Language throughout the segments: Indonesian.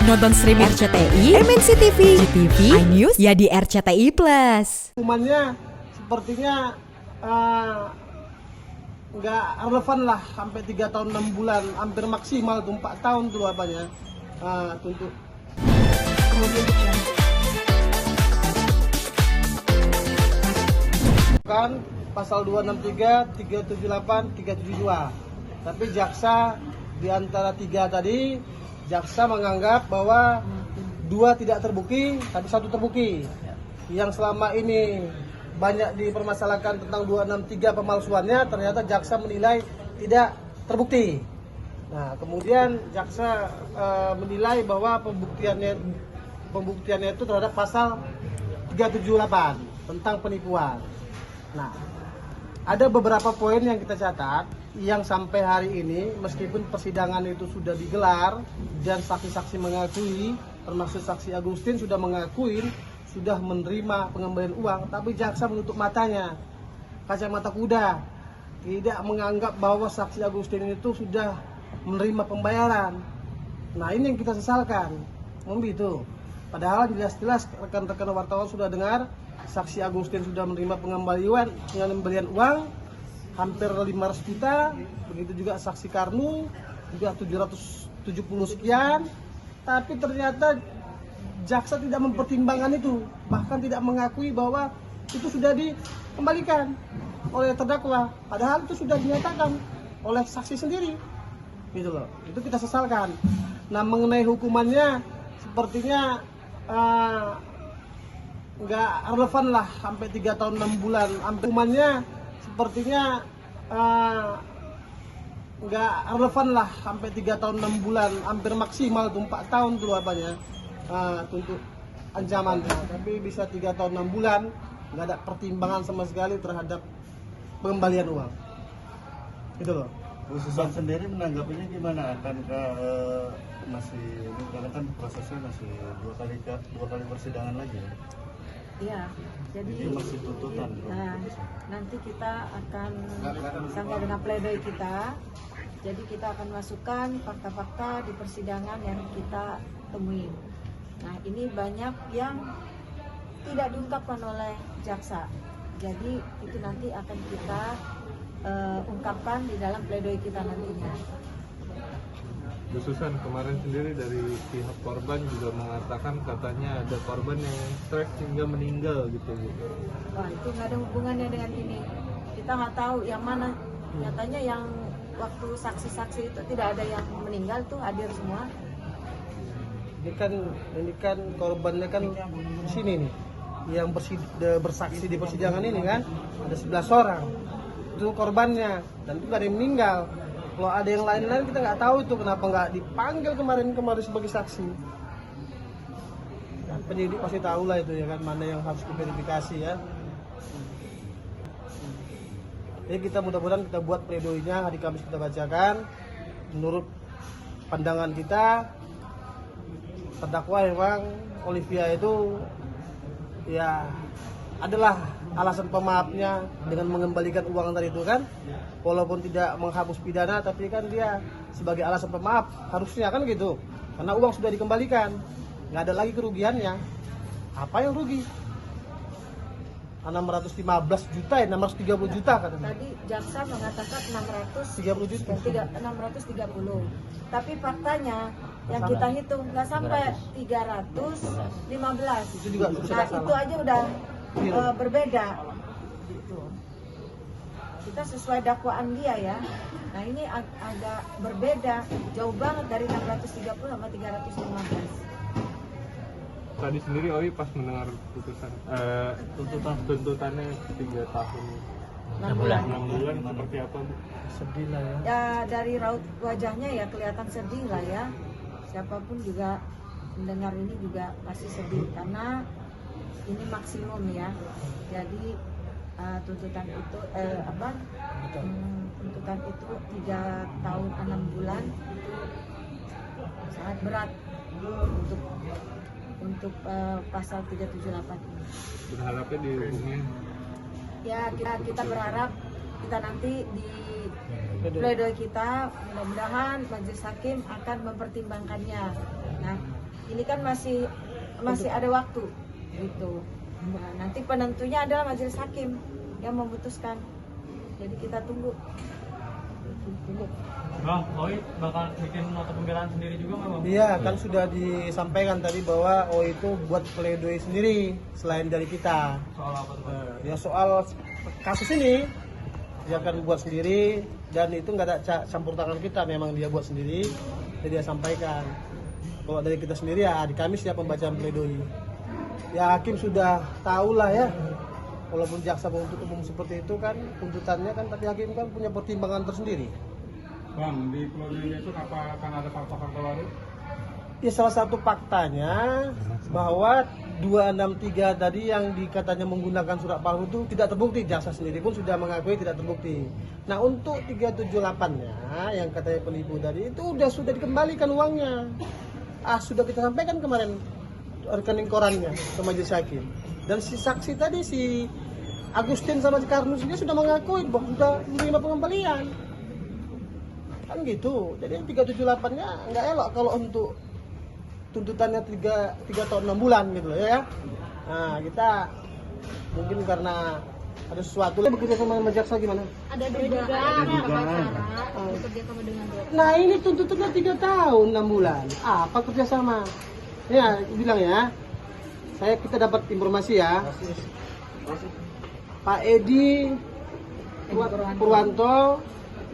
Nonton streaming RCTI, MNC TV, GTV, iNews, ya di RCTI Plus. Hukumannya sepertinya nggak relevan lah, sampai 3 tahun 6 bulan, hampir maksimal tuh 4 tahun tuh apanya tuntut. Kan pasal 263, 378, 372. Tapi jaksa di antara 3 tadi, jaksa menganggap bahwa 2 tidak terbukti, tapi 1 terbukti. Yang selama ini banyak dipermasalahkan tentang 263 pemalsuannya, ternyata jaksa menilai tidak terbukti. Nah, kemudian jaksa menilai bahwa pembuktiannya itu terhadap pasal 378 tentang penipuan. Nah, ada beberapa poin yang kita catat yang sampai hari ini, meskipun persidangan itu sudah digelar dan saksi-saksi mengakui, termasuk saksi Agustin sudah mengakui sudah menerima pengembalian uang, tapi jaksa menutup matanya, kacamata kuda, tidak menganggap bahwa saksi Agustin itu sudah menerima pembayaran. Nah, ini yang kita sesalkan, itu. Padahal jelas-jelas rekan-rekan wartawan sudah dengar, saksi Agustin sudah menerima pengembalian uang hampir 500 juta, begitu juga saksi Karnu juga 770 sekian, tapi ternyata jaksa tidak mempertimbangkan itu, bahkan tidak mengakui bahwa itu sudah dikembalikan oleh terdakwa, padahal itu sudah dinyatakan oleh saksi sendiri, gitu loh. Itu kita sesalkan. Nah, mengenai hukumannya sepertinya nggak relevan lah, sampai 3 tahun 6 bulan. Hukumannya sepertinya nggak relevan lah, sampai 3 tahun 6 bulan, hampir maksimal tuh 4 tahun tuh apanya tuntut ancamannya. Tapi bisa 3 tahun 6 bulan, nggak ada pertimbangan sama sekali terhadap pengembalian uang, gitu loh. Bu Susan sendiri menanggapinya gimana? Akankah masih, karena kan prosesnya masih dua kali persidangan lagi ya? Iya, jadi masih tuntutan. Nanti kita akan sampai dengan pledoi kita. Jadi kita akan masukkan fakta-fakta di persidangan yang kita temui. Nah, ini banyak yang tidak diungkapkan oleh jaksa. Jadi itu nanti akan kita ungkapkan di dalam pledoi kita nantinya. Bu Susan, kemarin sendiri dari pihak korban juga mengatakan katanya ada korban yang stres hingga meninggal gitu Bu. Wah, itu nggak ada hubungannya dengan ini. Kita nggak tahu yang mana. Nyatanya yang waktu saksi-saksi itu tidak ada yang meninggal, tuh hadir semua. Ini kan korbannya kan di sini nih, yang bersaksi di persidangan ini kan ada 11 orang. Itu korbannya, dan itu ada yang meninggal. Kalau ada yang lain-lain kita nggak tahu itu kenapa nggak dipanggil kemarin sebagai saksi. Dan penyidik pasti tahu lah itu ya kan, mana yang harus diverifikasi ya. Jadi kita mudah-mudahan kita buat pledoinya hari Kamis kita bacakan. Menurut pandangan kita, terdakwa memang Olivia itu ya adalah alasan pemaafnya dengan mengembalikan uang tadi itu kan, walaupun tidak menghapus pidana, tapi kan dia sebagai alasan pemaaf harusnya kan gitu, karena uang sudah dikembalikan, nggak ada lagi kerugiannya. Apa yang rugi? 615 juta ya, 630 juta katanya. Tadi jaksa mengatakan 30 juta. 630. Tapi faktanya yang kita hitung nggak sampai 315. Itu juga Nah, itu aja udah berbeda. Gitu. Kita sesuai dakwaan dia ya. Nah, ini agak berbeda, jauh banget dari 630 sama 315. Tadi sendiri Oi pas mendengar putusan tuntutannya 3 tahun 6 bulan. 6 bulan seperti apa Bu? Sedih lah ya. Ya, dari raut wajahnya ya kelihatan sedih lah ya. Siapapun juga mendengar ini juga pasti sedih, karena ini maksimum ya. Jadi tuntutan itu tuntutan itu 3 tahun 6 bulan itu sangat berat untuk pasal 378 ini. Berharapnya dihukumi. Ya, kita berharap kita nanti di pledoi kita mudah-mudahan majelis hakim akan mempertimbangkannya. Nah, ini kan masih ada waktu gitu. Nah, nanti penentunya adalah majelis hakim yang memutuskan. Jadi kita tunggu. Bang, OI bakal bikin nota pembelaan sendiri juga nggak, Bang? Iya, kan sudah disampaikan tadi bahwa itu buat pledoi sendiri selain dari kita. Soal apa tuh, Bang? Ya soal kasus ini dia akan buat sendiri dan itu nggak ada campur tangan kita, memang dia buat sendiri dan dia sampaikan. Kalau dari kita sendiri ya di kami siap pembacaan pledoi. Ya hakim sudah tahu lah ya. Walaupun jaksa penuntut umum seperti itu kan tuntutannya kan, tapi hakim kan punya pertimbangan tersendiri. Bang, di pledoi besok apa akan ada fakta-fakta baru? Ya salah satu faktanya bahwa 263 tadi yang dikatanya menggunakan surat palsu itu tidak terbukti. Jaksa sendiri pun sudah mengakui tidak terbukti. Nah untuk 378-nya yang katanya penipu tadi itu sudah dikembalikan uangnya. Sudah kita sampaikan kemarin rekening korannya ke majelis hakim. Dan si saksi tadi si Agustin sama si Karnus dia sudah mengakui bahwa sudah menerima pengembalian. Kan gitu. Jadi 378-nya nggak elok kalau untuk tuntutannya 3 tahun 6 bulan gitu loh ya. Nah kita mungkin karena ada sesuatu bekerja sama jaksa gimana? Ada dugaan bekerja sama dengan dokter. Nah ini tuntutannya 3 tahun 6 bulan. Apa kerjasama? Ya bilang ya. Kita dapat informasi ya. Pak Edi Purwanto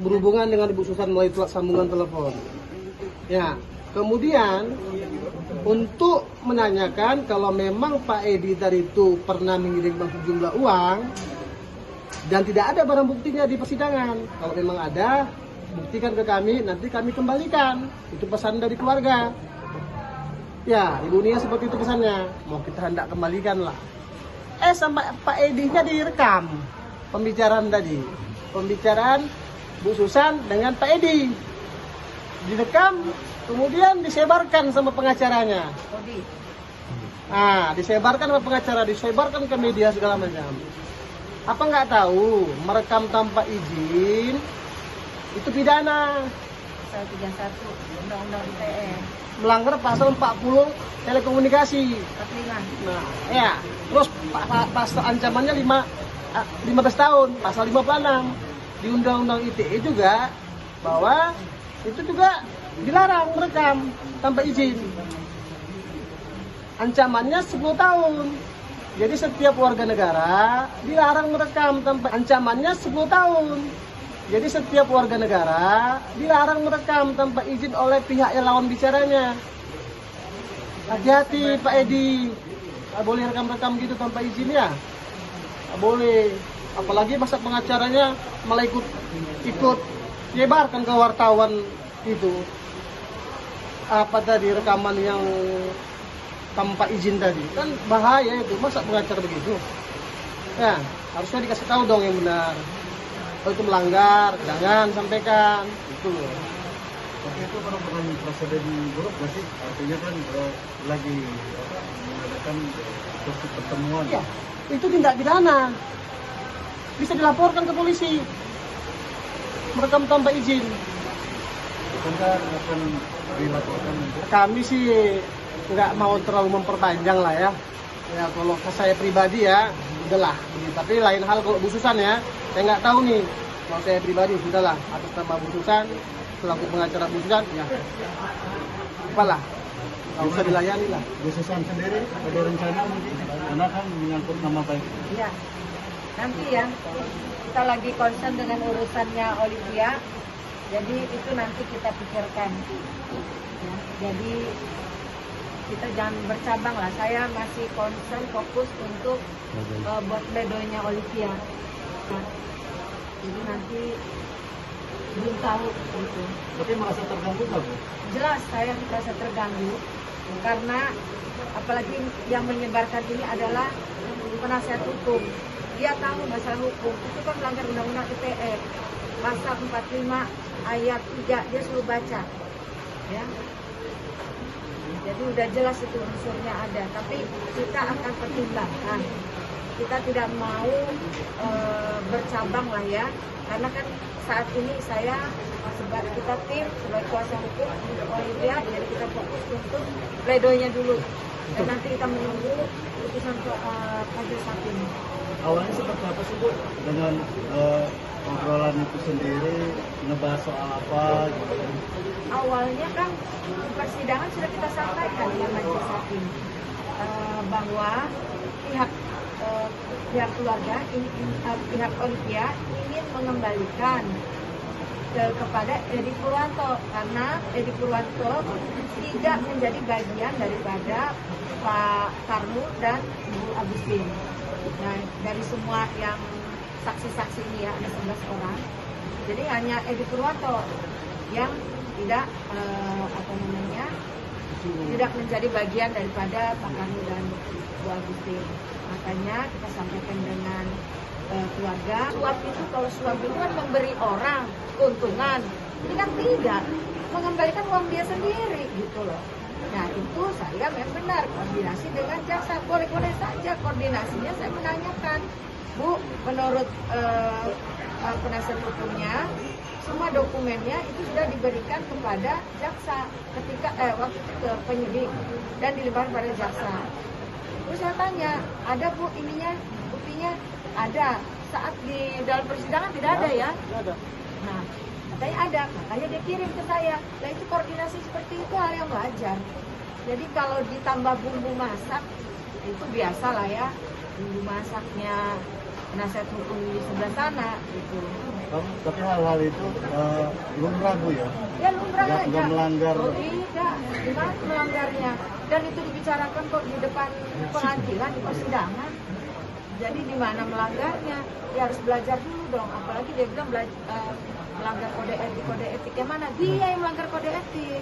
berhubungan dengan Ibu Susan melalui sambungan telepon. Ya, kemudian untuk menanyakan kalau memang Pak Edi tadi itu pernah mengirimkan sejumlah uang dan tidak ada barang buktinya di persidangan. Kalau memang ada, buktikan ke kami, nanti kami kembalikan. Itu pesan dari keluarga. Ya, Ibu Nia seperti itu pesannya. Mau kita hendak kembalikan lah. Sama Pak Edi-nya direkam pembicaraan tadi. Pembicaraan Bu Susan dengan Pak Edi. Direkam, kemudian disebarkan sama pengacaranya. Disebarkan sama pengacara, disebarkan ke media segala macam. Apa nggak tahu, merekam tanpa izin itu pidana. Pasal 31 Undang-Undang ITE. Melanggar pasal 40 telekomunikasi. 45. Nah, ya. Terus pasal ancamannya 15 tahun, pasal 56 di Undang-Undang ITE juga bahwa itu juga dilarang merekam tanpa izin. Ancamannya 10 tahun. Jadi setiap warga negara dilarang merekam tanpa ancamannya 10 tahun. Jadi setiap warga negara dilarang merekam tanpa izin oleh pihak yang lawan bicaranya. Hati-hati Pak Edi, nggak boleh rekam-rekam gitu tanpa izin ya. Nggak boleh. Apalagi masa pengacaranya malah ikut nyebarkan ke wartawan itu. Apa tadi rekaman yang tanpa izin tadi. Kan bahaya itu, masa pengacara begitu. Ya, harusnya dikasih tahu dong yang benar. Kalau itu melanggar, jangan sampaikan. Itu loh. Tapi itu kalau bukan prosedur buruk nggak sih? Artinya kan lagi mengadakan suatu pertemuan. Iya, itu tindak pidana. Bisa dilaporkan ke polisi. Merekam tanpa izin. Bukankah akan dilaporkan? Kami sih nggak mau terlalu memperpanjang lah ya. Ya kalau ke saya pribadi ya, udahlah. Tapi lain hal kalau Bu Susan ya, saya nggak tahu nih. Kalau saya pribadi sudahlah, atas nama Bu Susan, selaku pengacara Bu Susan, ya apalah, nggak usah dilayani lah. Bu Susan sendiri ada rencana mungkin karena kan menyangkut nama baik. Iya. Nanti ya, kita lagi concern dengan urusannya Olivia. Jadi itu nanti kita pikirkan. Ya, jadi kita jangan bercabang lah. Saya masih concern fokus untuk buat pledoinya Olivia. Nah, jadi nanti belum tahu gitu. Tapi merasa terganggu nggak, Bu? Jelas saya merasa terganggu karena apalagi yang menyebarkan ini adalah penasihat hukum. Dia tahu masalah hukum, itu kan melanggar Undang-Undang ITE pasal 45 ayat 3, dia suruh baca ya. Jadi udah jelas itu unsurnya ada, tapi kita akan pertimbangkan. Kita tidak mau bercabang lah ya, Karena kan saat ini saya sebagai kita tim sebagai kuasa hukum Olivia, jadi kita fokus untuk pledoinya dulu. Dan nanti kita menunggu keputusan majelis hakim. Awalnya seperti apa sih Bu? Dengan obrolan itu sendiri, ngebahas soal apa gitu kan? Awalnya kan di persidangan sudah kita sampaikan dengan majelis hakim bahwa pihak keluarga, pihak Olivia ingin mengembalikan kepada Edi Purwanto karena Edi Purwanto tidak menjadi bagian daripada Pak Karnu dan Ibu Agustin. Nah, dari semua yang saksi-saksi ini ya, ada 11 orang. Jadi hanya Edi Purwanto yang tidak tidak menjadi bagian daripada Pak Karnu dan Bu Agustin. Makanya kita sampaikan dengan keluarga, suap itu kalau suap itu kan memberi orang keuntungan, ini kan tidak, mengembalikan uang dia sendiri gitu loh. Nah itu saya memang benar koordinasi dengan jaksa, boleh-boleh saja koordinasinya. Saya menanyakan, Bu, menurut penasihat hukumnya semua dokumennya itu sudah diberikan kepada jaksa ketika waktu itu ke penyidik dan dilimpahkan pada jaksa. Terus saya tanya, ada Bu ininya, buktinya? Ada. Saat di dalam persidangan tidak ada ya? Tidak ada. Nah, katanya ada, makanya dia kirim ke saya. Nah itu koordinasi seperti itu hal yang wajar. Jadi kalau ditambah bumbu masak, itu biasa lah ya, bumbu masaknya penasihat hukum di sebelah sana gitu. Tapi hal-hal itu lumrah Bu ya? Ya lumrah aja. Nggak melanggar. Oh tidak, gimana melanggarnya? Dan itu dibicarakan kok di depan pengadilan, di persidangan. Jadi di mana melanggarnya? Ya harus belajar dulu dong. Apalagi dia bilang melanggar kode etik yang mana? Dia yang melanggar kode etik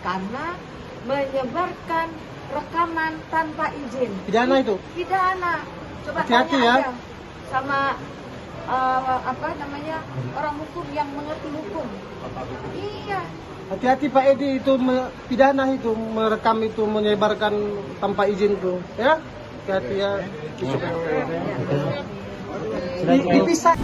karena menyebarkan rekaman tanpa izin. Pidana itu. Pidana. Coba Hati-hati tanya ya. aja sama orang hukum yang mengerti hukum. Iya. Hati-hati Pak Edi, itu pidana itu, merekam itu, menyebarkan tanpa izin itu, ya. Hati-hati ya. Sudah Dipisah.